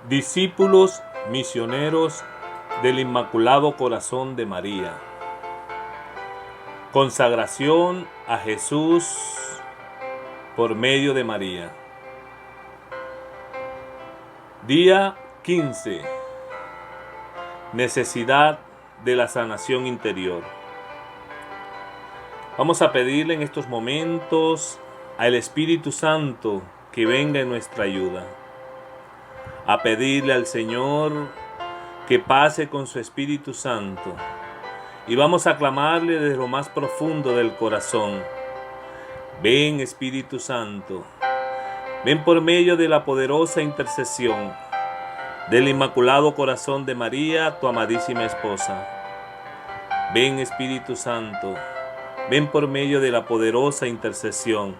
Discípulos misioneros del Inmaculado Corazón de María. Consagración a Jesús por medio de María. Día 15. Necesidad de la sanación interior. Vamos a pedirle en estos momentos al Espíritu Santo que venga en nuestra ayuda. A pedirle al Señor que pase con su Espíritu Santo. Y vamos a clamarle desde lo más profundo del corazón. Ven, Espíritu Santo. Ven por medio de la poderosa intercesión del Inmaculado Corazón de María, tu amadísima esposa. Ven, Espíritu Santo. Ven por medio de la poderosa intercesión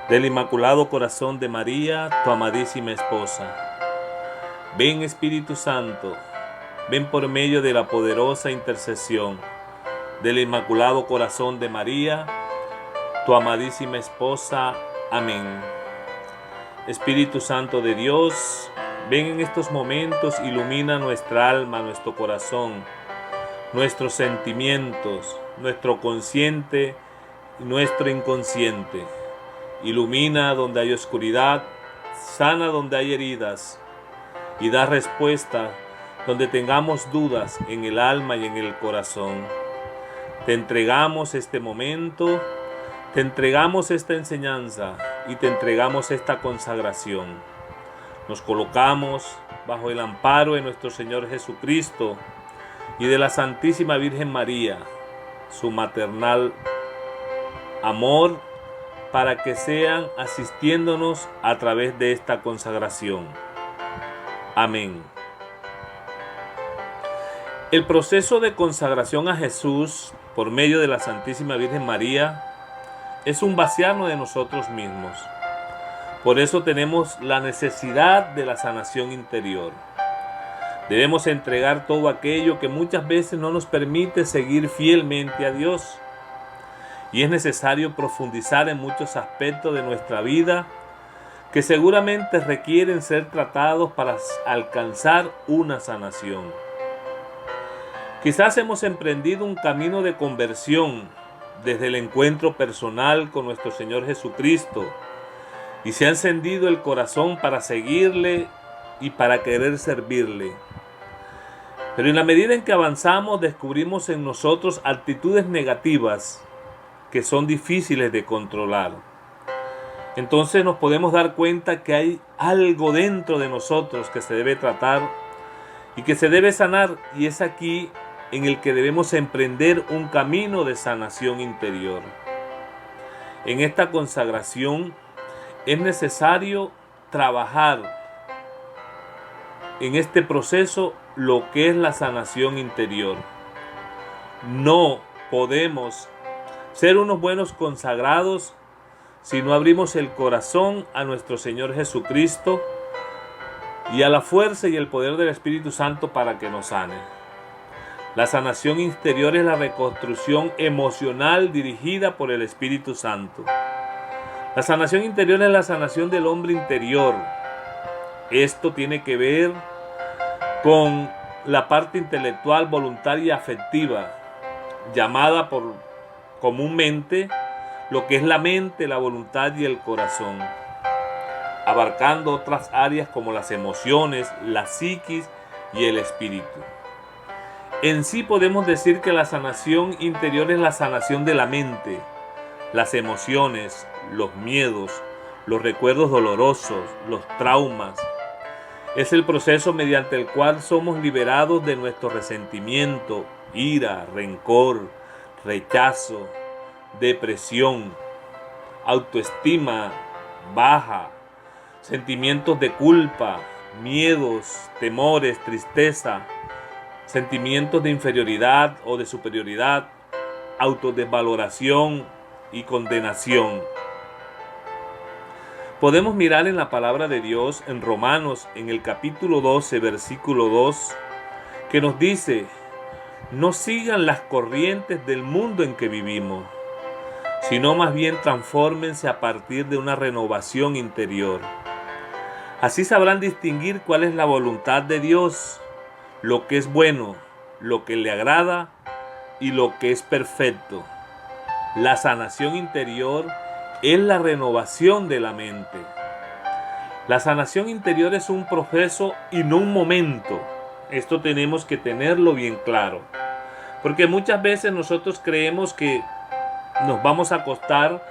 del Inmaculado Corazón de María, tu amadísima esposa. Ven, Espíritu Santo, ven por medio de la poderosa intercesión del Inmaculado Corazón de María, tu amadísima esposa. Amén. Espíritu Santo de Dios, ven en estos momentos, ilumina nuestra alma, nuestro corazón, nuestros sentimientos, nuestro consciente y nuestro inconsciente. Ilumina donde hay oscuridad, sana donde hay heridas, y da respuesta donde tengamos dudas en el alma y en el corazón. Te entregamos este momento, te entregamos esta enseñanza y te entregamos esta consagración. Nos colocamos bajo el amparo de nuestro Señor Jesucristo y de la Santísima Virgen María, su maternal amor, para que sean asistiéndonos a través de esta consagración. Amén. El proceso de consagración a Jesús por medio de la Santísima Virgen María es un vaciarnos de nosotros mismos. Por eso tenemos la necesidad de la sanación interior. Debemos entregar todo aquello que muchas veces no nos permite seguir fielmente a Dios. Y es necesario profundizar en muchos aspectos de nuestra vida que seguramente requieren ser tratados para alcanzar una sanación. Quizás hemos emprendido un camino de conversión desde el encuentro personal con nuestro Señor Jesucristo y se ha encendido el corazón para seguirle y para querer servirle. Pero en la medida en que avanzamos descubrimos en nosotros actitudes negativas que son difíciles de controlar. Entonces nos podemos dar cuenta que hay algo dentro de nosotros que se debe tratar y que se debe sanar, y es aquí en el que debemos emprender un camino de sanación interior. En esta consagración es necesario trabajar en este proceso lo que es la sanación interior. No podemos ser unos buenos consagrados si no abrimos el corazón a nuestro Señor Jesucristo y a la fuerza y el poder del Espíritu Santo para que nos sane. La sanación interior es la reconstrucción emocional dirigida por el Espíritu Santo. La sanación interior es la sanación del hombre interior. Esto tiene que ver con la parte intelectual, voluntaria y afectiva, llamada comúnmente lo que es la mente, la voluntad y el corazón, abarcando otras áreas como las emociones, la psiquis y el espíritu. En sí podemos decir que la sanación interior es la sanación de la mente, las emociones, los miedos, los recuerdos dolorosos, los traumas. Es el proceso mediante el cual somos liberados de nuestro resentimiento, ira, rencor, rechazo, depresión, autoestima baja, sentimientos de culpa, miedos, temores, tristeza, sentimientos de inferioridad o de superioridad, autodesvaloración y condenación. Podemos mirar en la palabra de Dios en Romanos, en el capítulo 12, versículo 2, que nos dice: no sigan las corrientes del mundo en que vivimos, sino más bien transfórmense a partir de una renovación interior. Así sabrán distinguir cuál es la voluntad de Dios, lo que es bueno, lo que le agrada y lo que es perfecto. La sanación interior es la renovación de la mente. La sanación interior es un proceso y no un momento. Esto tenemos que tenerlo bien claro. Porque muchas veces nosotros creemos que nos vamos a acostar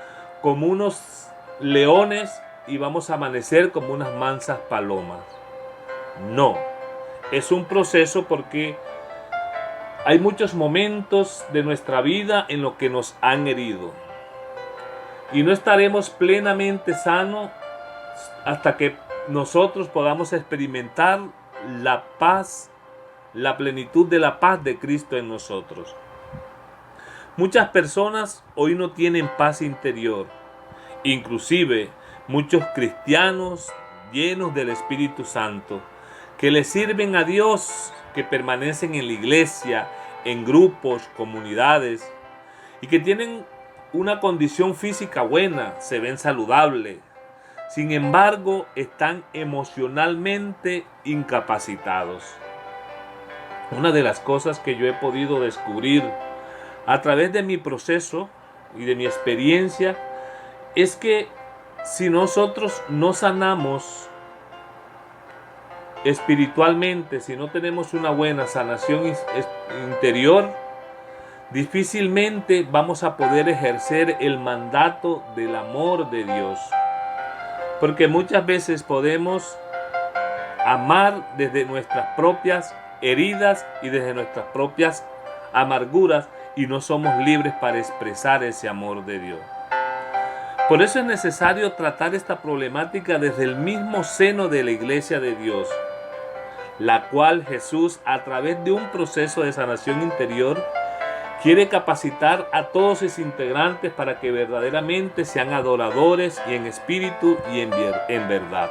como unos leones y vamos a amanecer como unas mansas palomas. No, es un proceso porque hay muchos momentos de nuestra vida en los que nos han herido. Y no estaremos plenamente sanos hasta que nosotros podamos experimentar la paz, la plenitud de la paz de Cristo en nosotros. Muchas personas hoy no tienen paz interior. Inclusive muchos cristianos llenos del Espíritu Santo, que le sirven a Dios, que permanecen en la iglesia, en grupos, comunidades, y que tienen una condición física buena, se ven saludables. Sin embargo, están emocionalmente incapacitados. Una de las cosas que yo he podido descubrir a través de mi proceso y de mi experiencia es que si nosotros no sanamos espiritualmente, si no tenemos una buena sanación interior, difícilmente vamos a poder ejercer el mandato del amor de Dios. Porque muchas veces podemos amar desde nuestras propias heridas y desde nuestras propias amarguras y no somos libres para expresar ese amor de Dios. Por eso es necesario tratar esta problemática desde el mismo seno de la Iglesia de Dios, la cual Jesús, a través de un proceso de sanación interior, quiere capacitar a todos sus integrantes para que verdaderamente sean adoradores y en espíritu y en verdad.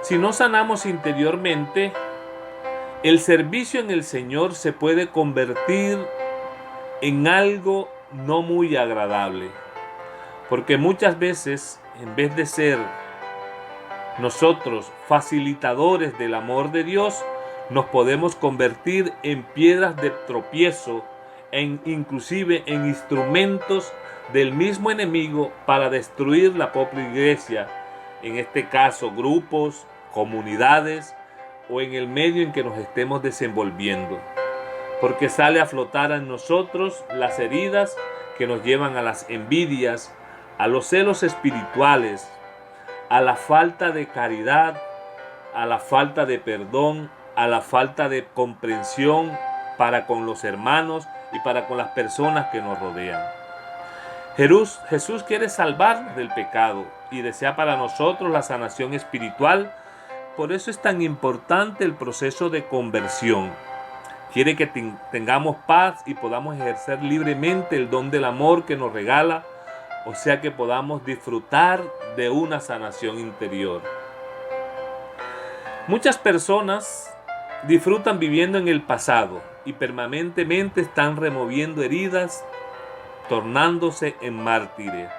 Si no sanamos interiormente, el servicio en el Señor se puede convertir en algo no muy agradable. Porque muchas veces, en vez de ser nosotros facilitadores del amor de Dios, nos podemos convertir en piedras de tropiezo, inclusive en instrumentos del mismo enemigo para destruir la propia iglesia, en este caso grupos, comunidades o en el medio en que nos estemos desenvolviendo. Porque sale a flotar en nosotros las heridas que nos llevan a las envidias, a los celos espirituales, a la falta de caridad, a la falta de perdón, a la falta de comprensión para con los hermanos y para con las personas que nos rodean. Jesús quiere salvarnos del pecado y desea para nosotros la sanación espiritual. Por eso es tan importante el proceso de conversión. Quiere que tengamos paz y podamos ejercer libremente el don del amor que nos regala, o sea que podamos disfrutar de una sanación interior. Muchas personas disfrutan viviendo en el pasado y permanentemente están removiendo heridas, tornándose en mártires.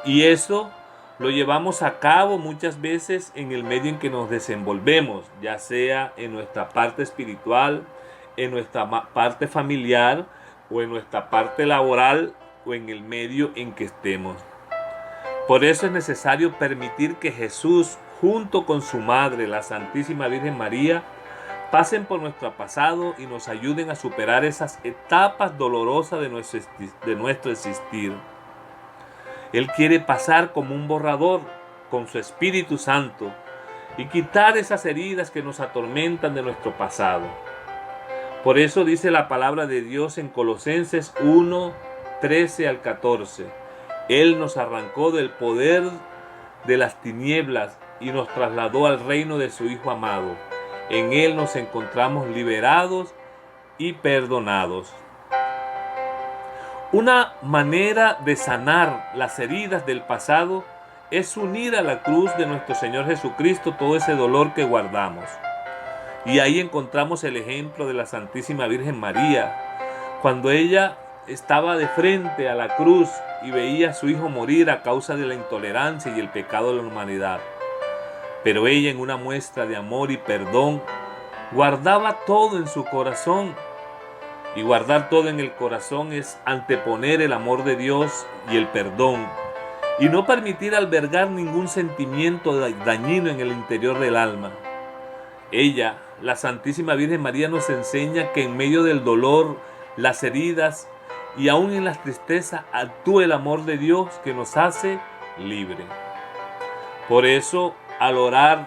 Y eso lo llevamos a cabo muchas veces en el medio en que nos desenvolvemos, ya sea en nuestra parte espiritual, en nuestra parte familiar o en nuestra parte laboral o en el medio en que estemos. Por eso es necesario permitir que Jesús, junto con su madre, la Santísima Virgen María, pasen por nuestro pasado y nos ayuden a superar esas etapas dolorosas de nuestro existir. Él quiere pasar como un borrador con su Espíritu Santo y quitar esas heridas que nos atormentan de nuestro pasado. Por eso dice la palabra de Dios en Colosenses 1, 13 al 14. Él nos arrancó del poder de las tinieblas y nos trasladó al reino de su Hijo amado. En Él nos encontramos liberados y perdonados. Una manera de sanar las heridas del pasado es unir a la cruz de nuestro Señor Jesucristo todo ese dolor que guardamos. Y ahí encontramos el ejemplo de la Santísima Virgen María, cuando ella estaba de frente a la cruz y veía a su hijo morir a causa de la intolerancia y el pecado de la humanidad. Pero ella, en una muestra de amor y perdón, guardaba todo en su corazón. Y guardar todo en el corazón es anteponer el amor de Dios y el perdón, y no permitir albergar ningún sentimiento dañino en el interior del alma. Ella, la Santísima Virgen María, nos enseña que en medio del dolor, las heridas y aún en las tristezas actúa el amor de Dios que nos hace libre. Por eso, al orar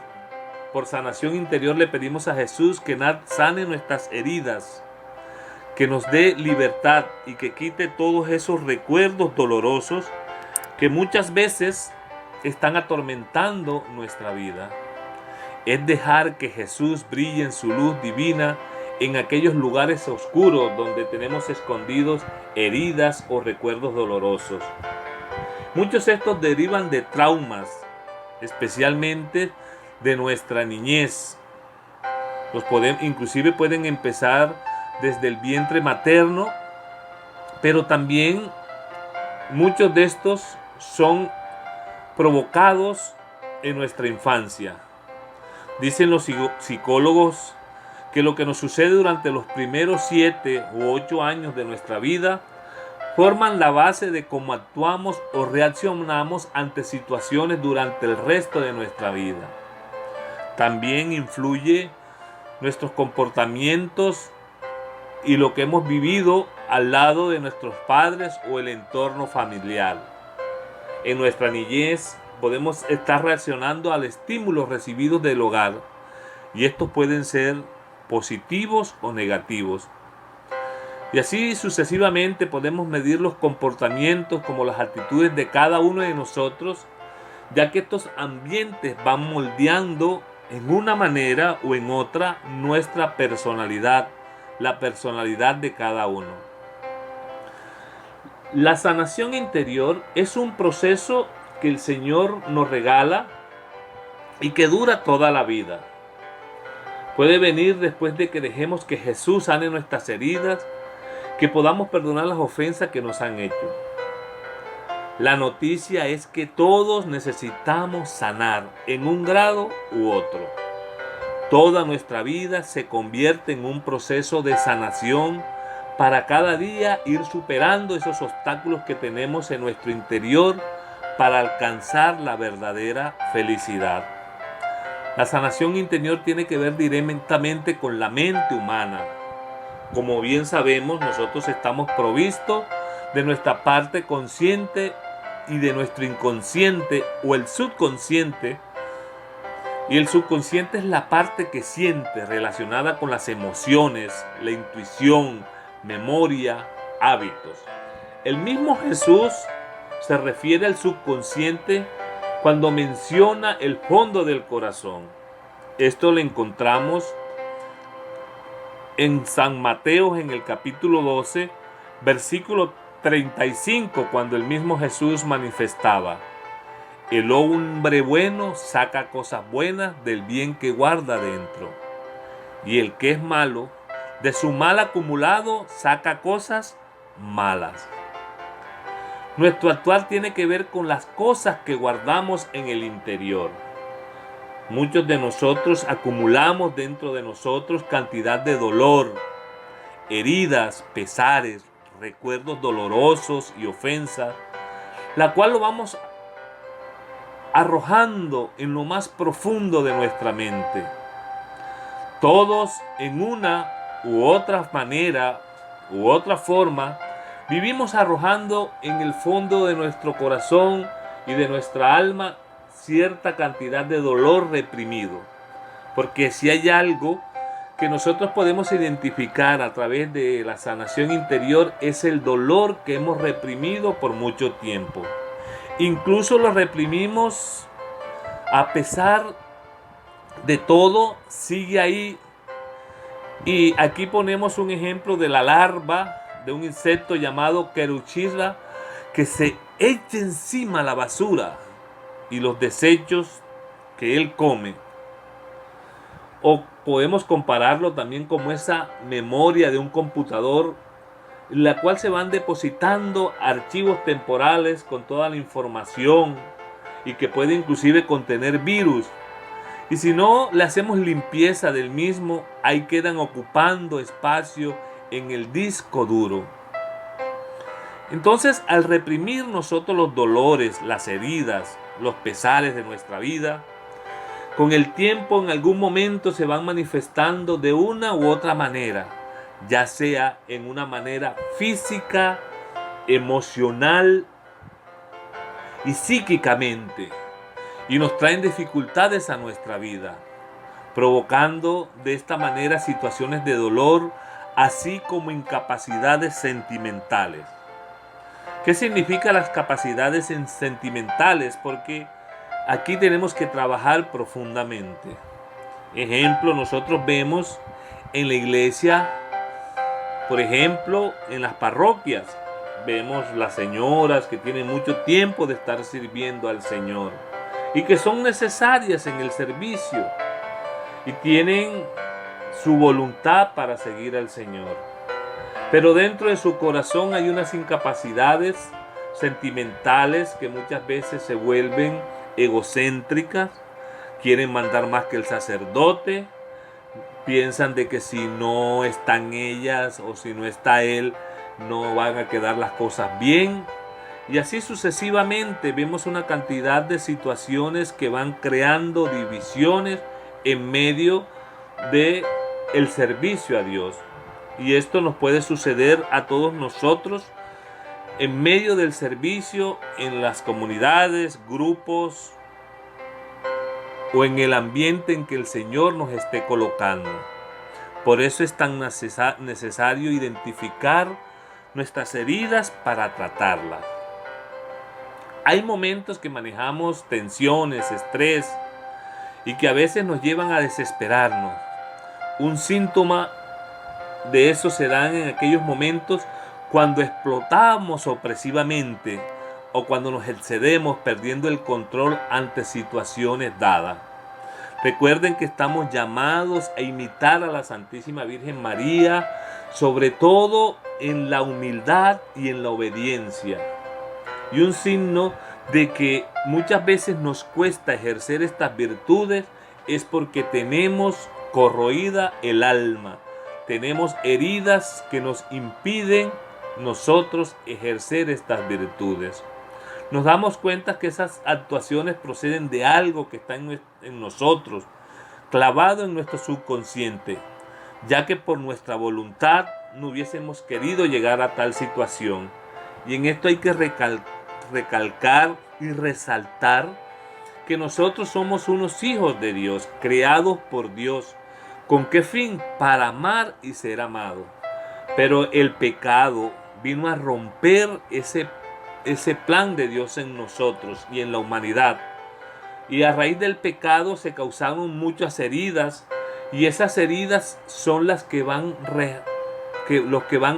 por sanación interior, le pedimos a Jesús que sane nuestras heridas, que nos dé libertad y que quite todos esos recuerdos dolorosos que muchas veces están atormentando nuestra vida. Es dejar que Jesús brille en su luz divina en aquellos lugares oscuros donde tenemos escondidos heridas o recuerdos dolorosos. Muchos de estos derivan de traumas, especialmente de nuestra niñez. Inclusive pueden empezar desde el vientre materno, pero también muchos de estos son provocados en nuestra infancia. Dicen los psicólogos que lo que nos sucede durante los primeros 7 u 8 años de nuestra vida forman la base de cómo actuamos o reaccionamos ante situaciones durante el resto de nuestra vida. También influye nuestros comportamientos y lo que hemos vivido al lado de nuestros padres o el entorno familiar. En nuestra niñez podemos estar reaccionando al estímulos recibidos del hogar, y estos pueden ser positivos o negativos. Y así sucesivamente podemos medir los comportamientos como las actitudes de cada uno de nosotros, ya que estos ambientes van moldeando en una manera o en otra nuestra personalidad, la personalidad de cada uno. La sanación interior es un proceso que el Señor nos regala y que dura toda la vida. Puede venir después de que dejemos que Jesús sane nuestras heridas, que podamos perdonar las ofensas que nos han hecho. La noticia es que todos necesitamos sanar en un grado u otro. Toda nuestra vida se convierte en un proceso de sanación para cada día ir superando esos obstáculos que tenemos en nuestro interior para alcanzar la verdadera felicidad. La sanación interior tiene que ver directamente con la mente humana. Como bien sabemos, nosotros estamos provistos de nuestra parte consciente y de nuestro inconsciente o el subconsciente. Y el subconsciente es la parte que siente, relacionada con las emociones, la intuición, memoria, hábitos. El mismo Jesús se refiere al subconsciente cuando menciona el fondo del corazón. Esto lo encontramos en San Mateo, en el capítulo 12, versículo 35, cuando el mismo Jesús manifestaba: el hombre bueno saca cosas buenas del bien que guarda dentro, y el que es malo, de su mal acumulado saca cosas malas. Nuestro actuar tiene que ver con las cosas que guardamos en el interior. Muchos de nosotros acumulamos dentro de nosotros cantidad de dolor, heridas, pesares, recuerdos dolorosos y ofensas, la cual lo vamos arrojando en lo más profundo de nuestra mente. Todos, en una u otra manera u otra forma, vivimos arrojando en el fondo de nuestro corazón y de nuestra alma cierta cantidad de dolor reprimido. Porque si hay algo que nosotros podemos identificar a través de la sanación interior, es el dolor que hemos reprimido por mucho tiempo. Incluso lo reprimimos a pesar de todo, sigue ahí. Y aquí ponemos un ejemplo de la larva de un insecto llamado Queruchirra, que se echa encima la basura y los desechos que él come. O podemos compararlo también como esa memoria de un computador, en la cual se van depositando archivos temporales con toda la información y que puede inclusive contener virus. Y si no le hacemos limpieza del mismo, ahí quedan ocupando espacio en el disco duro. Entonces, al reprimir nosotros los dolores, las heridas, los pesares de nuestra vida, con el tiempo en algún momento se van manifestando de una u otra manera, ya sea en una manera física, emocional y psíquicamente, y nos traen dificultades a nuestra vida, provocando de esta manera situaciones de dolor, así como incapacidades sentimentales. ¿Qué significa las capacidades sentimentales? Porque aquí tenemos que trabajar profundamente. Ejemplo, nosotros vemos en la iglesia, por ejemplo, en las parroquias, vemos las señoras que tienen mucho tiempo de estar sirviendo al Señor y que son necesarias en el servicio y tienen su voluntad para seguir al Señor. Pero dentro de su corazón hay unas incapacidades sentimentales que muchas veces se vuelven egocéntricas, quieren mandar más que el sacerdote, piensan de que si no están ellas o si no está él, no van a quedar las cosas bien. Y así sucesivamente vemos una cantidad de situaciones que van creando divisiones en medio de el servicio a Dios. Y esto nos puede suceder a todos nosotros en medio del servicio, en las comunidades, grupos o en el ambiente en que el Señor nos esté colocando. Por eso es tan necesario identificar nuestras heridas para tratarlas. Hay momentos que manejamos tensiones, estrés y que a veces nos llevan a desesperarnos. Un síntoma de eso se dan en aquellos momentos cuando explotamos opresivamente o cuando nos excedemos perdiendo el control ante situaciones dadas. Recuerden que estamos llamados a imitar a la Santísima Virgen María, sobre todo en la humildad y en la obediencia. Y un signo de que muchas veces nos cuesta ejercer estas virtudes es porque tenemos corroída el alma. Tenemos heridas que nos impiden nosotros ejercer estas virtudes. Nos damos cuenta que esas actuaciones proceden de algo que está en nosotros, clavado en nuestro subconsciente, ya que por nuestra voluntad no hubiésemos querido llegar a tal situación. Y en esto hay que recalcar y resaltar que nosotros somos unos hijos de Dios, creados por Dios. ¿Con qué fin? Para amar y ser amado. Pero el pecado vino a romper ese plan de Dios en nosotros y en la humanidad. Y a raíz del pecado se causaron muchas heridas, y esas heridas son las que van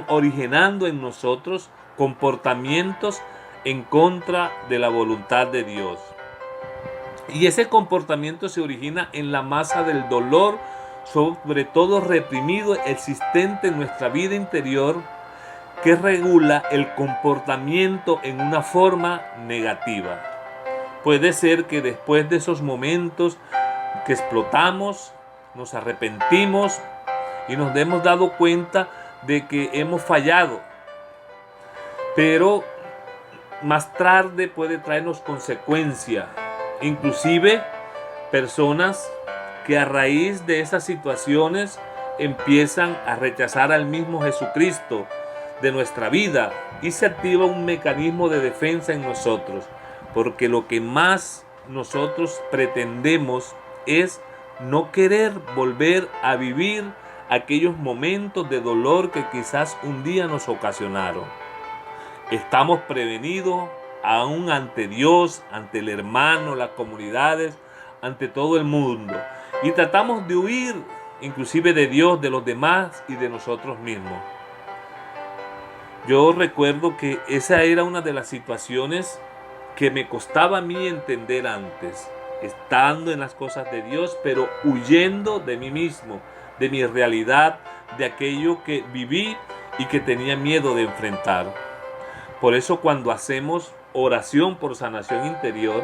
originando en nosotros comportamientos en contra de la voluntad de Dios. Y ese comportamiento se origina en la masa del dolor, sobre todo reprimido, existente en nuestra vida interior, que regula el comportamiento en una forma negativa. Puede ser que después de esos momentos que explotamos, nos arrepentimos y nos hemos dado cuenta de que hemos fallado. Pero más tarde puede traernos consecuencias. Inclusive personas que a raíz de esas situaciones empiezan a rechazar al mismo Jesucristo de nuestra vida, y se activa un mecanismo de defensa en nosotros, porque lo que más nosotros pretendemos es no querer volver a vivir aquellos momentos de dolor que quizás un día nos ocasionaron. Estamos prevenidos aún ante Dios, ante el hermano, las comunidades, ante todo el mundo, y tratamos de huir inclusive de Dios, de los demás y de nosotros mismos. Yo recuerdo que esa era una de las situaciones que me costaba a mí entender antes, estando en las cosas de Dios, pero huyendo de mí mismo, de mi realidad, de aquello que viví y que tenía miedo de enfrentar. Por eso cuando hacemos oración por sanación interior,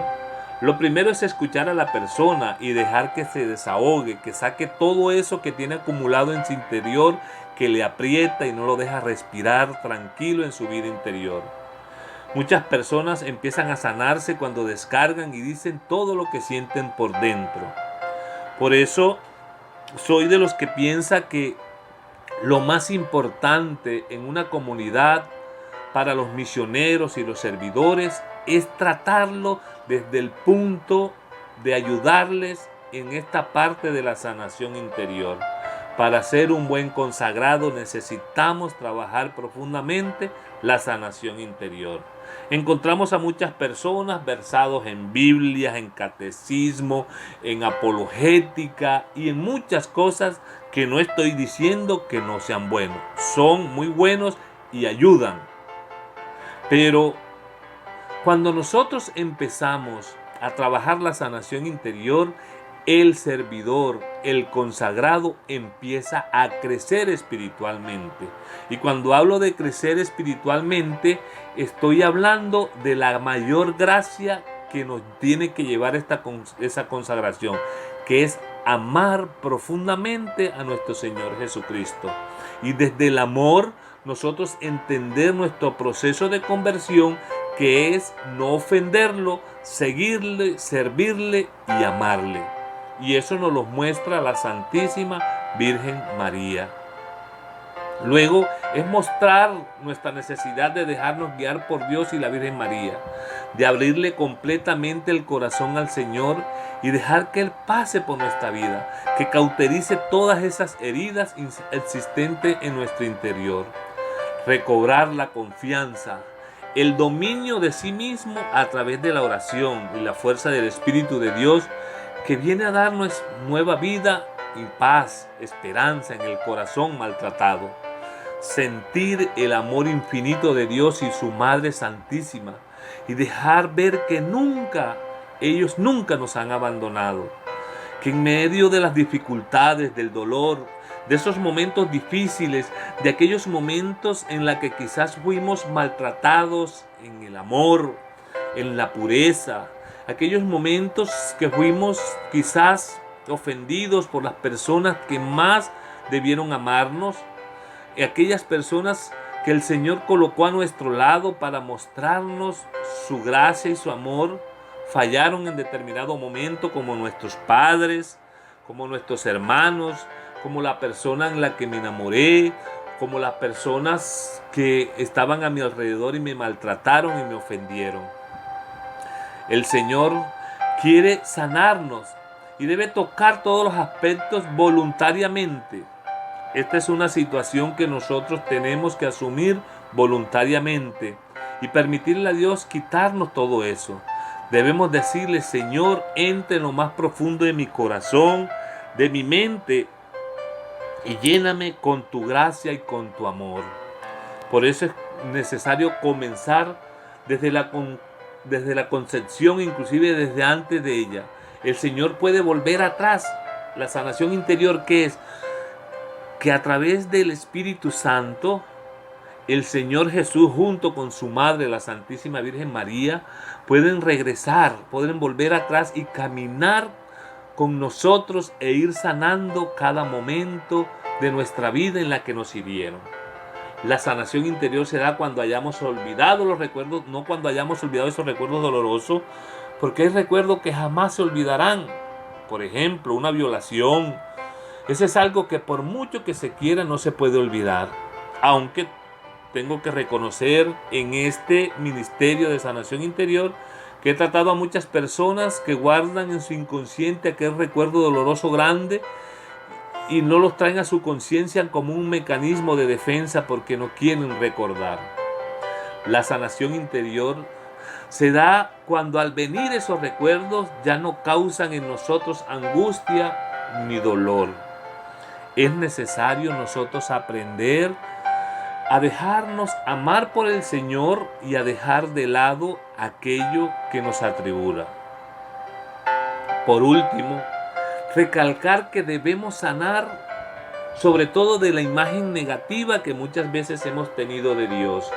Lo primero es escuchar a la persona y dejar que se desahogue, que saque todo eso que tiene acumulado en su interior, que le aprieta y no lo deja respirar tranquilo en su vida interior. Muchas personas empiezan a sanarse cuando descargan y dicen todo lo que sienten por dentro. Por eso soy de los que piensa que lo más importante en una comunidad para los misioneros y los servidores es tratarlo desde el punto de ayudarles en esta parte de la sanación interior. Para ser un buen consagrado necesitamos trabajar profundamente la sanación interior. Encontramos a muchas personas versados en Biblia, en catecismo, en apologética y en muchas cosas que no estoy diciendo que no sean buenos. Son muy buenos y ayudan. Pero cuando nosotros empezamos a trabajar la sanación interior, el servidor, el consagrado empieza a crecer espiritualmente. Y cuando hablo de crecer espiritualmente, estoy hablando de la mayor gracia que nos tiene que llevar esa consagración, que es amar profundamente a nuestro Señor Jesucristo. Y desde el amor, nosotros entender nuestro proceso de conversión, que es no ofenderlo, seguirle, servirle y amarle. Y eso nos lo muestra la Santísima Virgen María. Luego es mostrar nuestra necesidad de dejarnos guiar por Dios y la Virgen María, de abrirle completamente el corazón al Señor y dejar que Él pase por nuestra vida, que cauterice todas esas heridas existentes en nuestro interior. Recobrar la confianza, el dominio de sí mismo a través de la oración y la fuerza del Espíritu de Dios, que viene a darnos nueva vida y paz, esperanza en el corazón maltratado. Sentir el amor infinito de Dios y su Madre Santísima y dejar ver que ellos nunca nos han abandonado. Que en medio de las dificultades, del dolor, de esos momentos difíciles, de aquellos momentos en los que quizás fuimos maltratados en el amor, en la pureza, aquellos momentos que fuimos quizás ofendidos por las personas que más debieron amarnos, y aquellas personas que el Señor colocó a nuestro lado para mostrarnos su gracia y su amor, fallaron en determinado momento, como nuestros padres, como nuestros hermanos, como la persona en la que me enamoré, como las personas que estaban a mi alrededor y me maltrataron y me ofendieron. El Señor quiere sanarnos y debe tocar todos los aspectos voluntariamente. Esta es una situación que nosotros tenemos que asumir voluntariamente y permitirle a Dios quitarnos todo eso. Debemos decirle: Señor, entra en lo más profundo de mi corazón, de mi mente, y lléname con tu gracia y con tu amor. Por eso es necesario comenzar desde la concepción, inclusive desde antes de ella. El Señor puede volver atrás. La sanación interior, ¿qué es? Que a través del Espíritu Santo, el Señor Jesús junto con su Madre, la Santísima Virgen María, pueden regresar, pueden volver atrás y caminar con nosotros e ir sanando cada momento de nuestra vida en la que nos hirieron. La sanación interior se da cuando hayamos olvidado los recuerdos, no cuando hayamos olvidado esos recuerdos dolorosos, porque hay recuerdos que jamás se olvidarán. Por ejemplo, una violación. Ese es algo que por mucho que se quiera no se puede olvidar. Aunque tengo que reconocer en este ministerio de sanación interior que he tratado a muchas personas que guardan en su inconsciente aquel recuerdo doloroso grande y no los traen a su conciencia como un mecanismo de defensa porque no quieren recordar. La sanación interior se da cuando al venir esos recuerdos ya no causan en nosotros angustia ni dolor. Es necesario nosotros aprender a dejarnos amar por el Señor y a dejar de lado aquello que nos atribula. Por último, recalcar que debemos sanar sobre todo de la imagen negativa que muchas veces hemos tenido de Dios.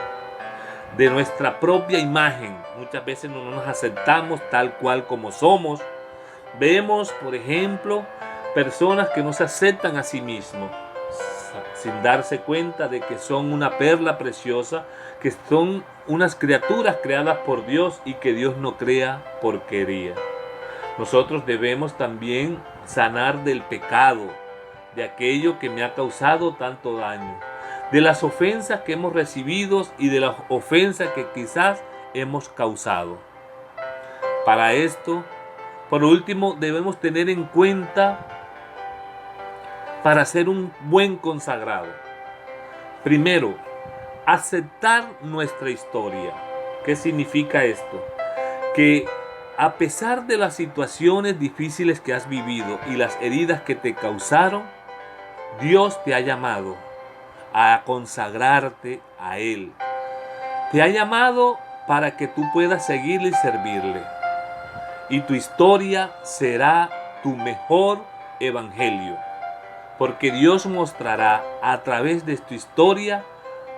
de nuestra propia imagen. Muchas veces no nos aceptamos tal cual como somos. Vemos, por ejemplo, personas que no se aceptan a sí mismos, sin darse cuenta de que son una perla preciosa, que son unas criaturas creadas por Dios y que Dios no crea porquería. Nosotros debemos también sanar del pecado, de aquello que me ha causado tanto daño, de las ofensas que hemos recibido y de las ofensas que quizás hemos causado. Para esto, por último, debemos tener en cuenta para ser un buen consagrado. Primero, aceptar nuestra historia. ¿Qué significa esto? Que a pesar de las situaciones difíciles que has vivido y las heridas que te causaron, Dios te ha llamado a consagrarte a Él. Te ha llamado para que tú puedas seguirle y servirle. Y tu historia será tu mejor evangelio. Porque Dios mostrará a través de tu historia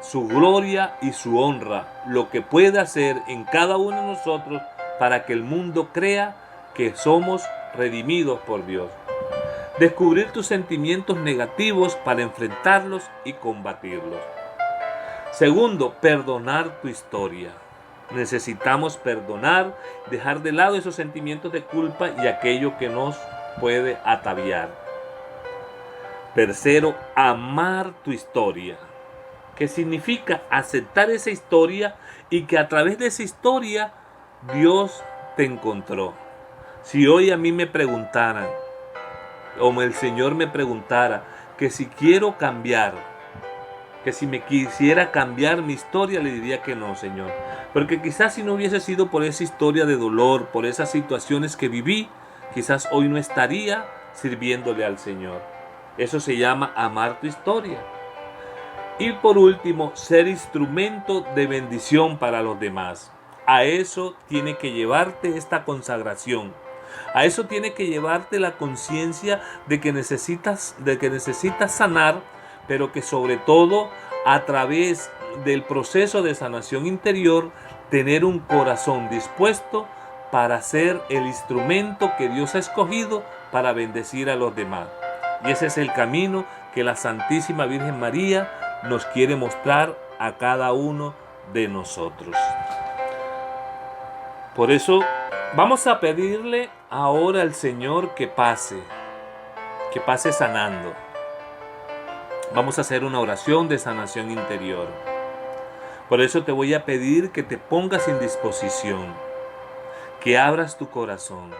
su gloria y su honra, lo que puede hacer en cada uno de nosotros para que el mundo crea que somos redimidos por Dios. Descubrir tus sentimientos negativos para enfrentarlos y combatirlos. Segundo, perdonar tu historia. Necesitamos perdonar, dejar de lado esos sentimientos de culpa y aquello que nos puede ataviar. Tercero, amar tu historia. ¿Qué significa? Aceptar esa historia y que a través de esa historia Dios te encontró. Si hoy a mí me preguntaran, o el Señor me preguntara, que si quiero cambiar, que si me quisiera cambiar mi historia, le diría que no, Señor. Porque quizás si no hubiese sido por esa historia de dolor, por esas situaciones que viví, quizás hoy no estaría sirviéndole al Señor. Eso se llama amar tu historia. Y por último, ser instrumento de bendición para los demás. A eso tiene que llevarte esta consagración. A eso tiene que llevarte la conciencia de que necesitas sanar, pero que sobre todo a través del proceso de sanación interior, tener un corazón dispuesto para ser el instrumento que Dios ha escogido para bendecir a los demás. Y ese es el camino que la Santísima Virgen María nos quiere mostrar a cada uno de nosotros. Por eso vamos a pedirle ahora al Señor que pase sanando. Vamos a hacer una oración de sanación interior. Por eso te voy a pedir que te pongas en disposición, que abras tu corazón.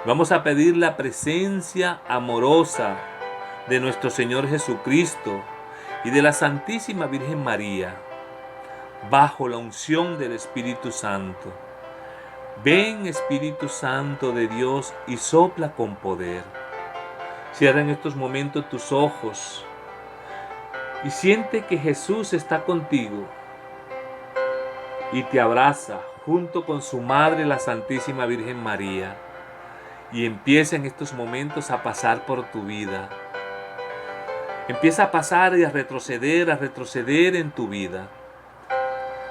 Vamos a pedir la presencia amorosa de nuestro Señor Jesucristo y de la Santísima Virgen María, bajo la unción del Espíritu Santo. Ven, Espíritu Santo de Dios, y sopla con poder. Cierra en estos momentos tus ojos y siente que Jesús está contigo y te abraza junto con su madre, la Santísima Virgen María, y empieza en estos momentos a pasar por tu vida. Empieza a pasar y a retroceder en tu vida,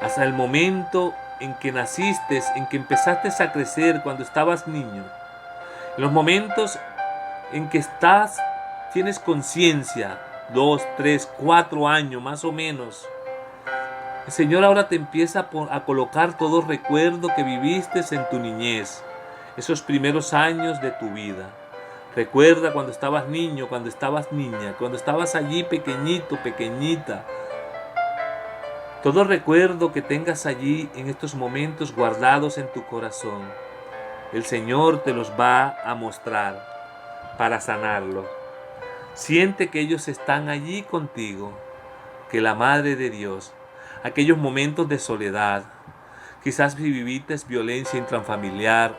hasta el momento en que naciste, en que empezaste a crecer cuando estabas niño. En los momentos en que tienes conciencia, 2, 3, 4 años más o menos. El Señor ahora te empieza a colocar todo recuerdo que viviste en tu niñez, esos primeros años de tu vida. Recuerda cuando estabas niño, cuando estabas niña, cuando estabas allí pequeñito, pequeñita. Todo recuerdo que tengas allí en estos momentos guardados en tu corazón, el Señor te los va a mostrar para sanarlo. Siente que ellos están allí contigo, que la Madre de Dios, aquellos momentos de soledad, quizás si viviste violencia intrafamiliar,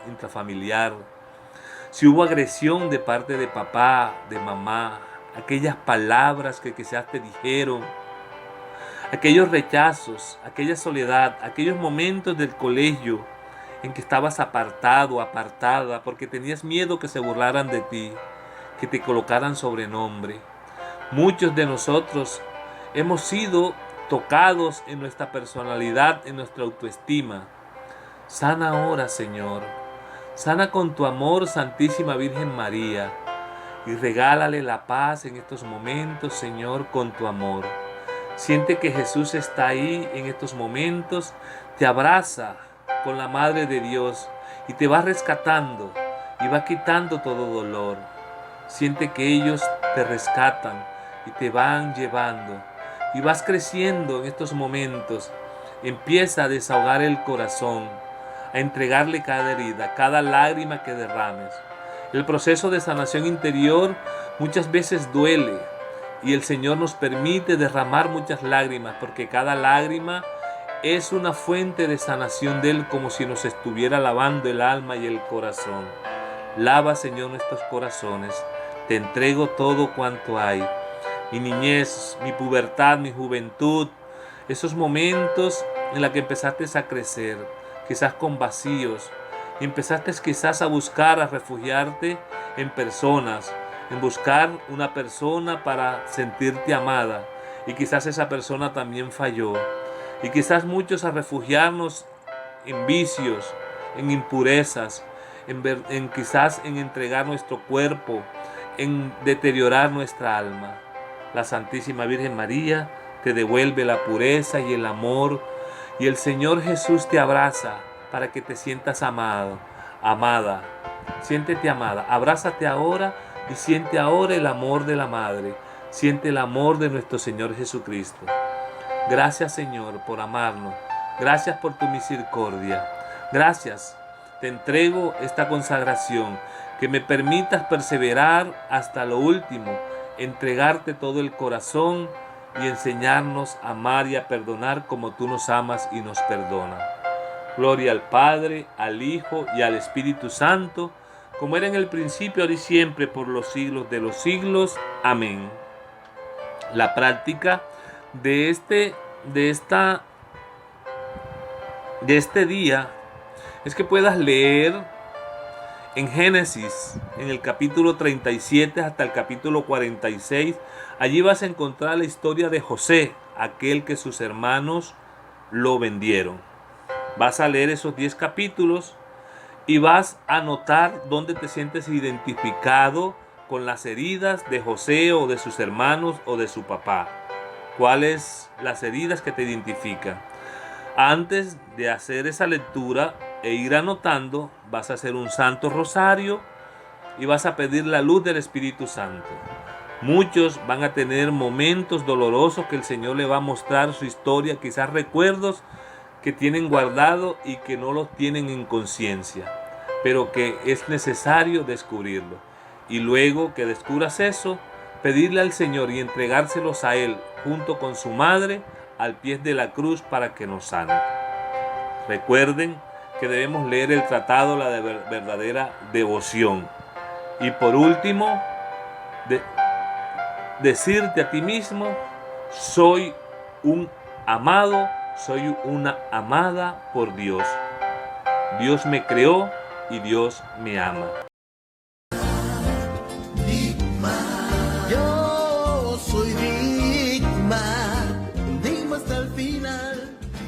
si hubo agresión de parte de papá, de mamá, aquellas palabras que quizás te dijeron, aquellos rechazos, aquella soledad, aquellos momentos del colegio en que estabas apartado, apartada, porque tenías miedo que se burlaran de ti, que te colocaran sobrenombre. Muchos de nosotros hemos sido tocados en nuestra personalidad, en nuestra autoestima. Sana ahora, Señor. Sana con tu amor, Santísima Virgen María. Y regálale la paz en estos momentos, Señor, con tu amor. Siente que Jesús está ahí en estos momentos, te abraza con la Madre de Dios y te va rescatando y va quitando todo dolor. Siente que ellos te rescatan y te van llevando y vas creciendo en estos momentos. Empieza a desahogar el corazón, a entregarle cada herida, cada lágrima que derrames. El proceso de sanación interior muchas veces duele y el Señor nos permite derramar muchas lágrimas porque cada lágrima es una fuente de sanación de Él, como si nos estuviera lavando el alma y el corazón. Lava, Señor, nuestros corazones. Te entrego todo cuanto hay. Mi niñez, mi pubertad, mi juventud, esos momentos en los que empezaste a crecer, quizás con vacíos, y empezaste quizás a buscar, a refugiarte en personas, en buscar una persona para sentirte amada, y quizás esa persona también falló, y quizás muchos a refugiarnos en vicios, en impurezas, quizás en entregar nuestro cuerpo, en deteriorar nuestra alma. La Santísima Virgen María te devuelve la pureza y el amor, y el Señor Jesús te abraza para que te sientas amado, amada. Siéntete amada, abrázate ahora y siente ahora el amor de la Madre. Siente el amor de nuestro Señor Jesucristo. Gracias, Señor, por amarnos. Gracias por tu misericordia. Gracias. Te entrego esta consagración, que me permitas perseverar hasta lo último, entregarte todo el corazón y enseñarnos a amar y a perdonar como tú nos amas y nos perdonas. Gloria al Padre, al Hijo y al Espíritu Santo, como era en el principio, ahora y siempre, por los siglos de los siglos. Amén. La práctica de este día es que puedas leer en Génesis, en el capítulo 37 hasta el capítulo 46. Allí vas a encontrar la historia de José, aquel que sus hermanos lo vendieron. Vas a leer esos 10 capítulos y vas a notar dónde te sientes identificado con las heridas de José o de sus hermanos o de su papá. ¿Cuáles las heridas que te identifican? Antes de hacer esa lectura e ir anotando, vas a hacer un Santo Rosario y vas a pedir la luz del Espíritu Santo. Muchos van a tener momentos dolorosos que el Señor le va a mostrar su historia, quizás recuerdos que tienen guardado y que no los tienen en conciencia, pero que es necesario descubrirlo. Y luego que descubras eso, pedirle al Señor y entregárselos a Él junto con su madre al pie de la cruz para que nos sane. Recuerden que debemos leer el tratado La verdadera devoción. Y por último, decirte a ti mismo: soy un amado, soy una amada por Dios. Dios me creó y Dios me ama.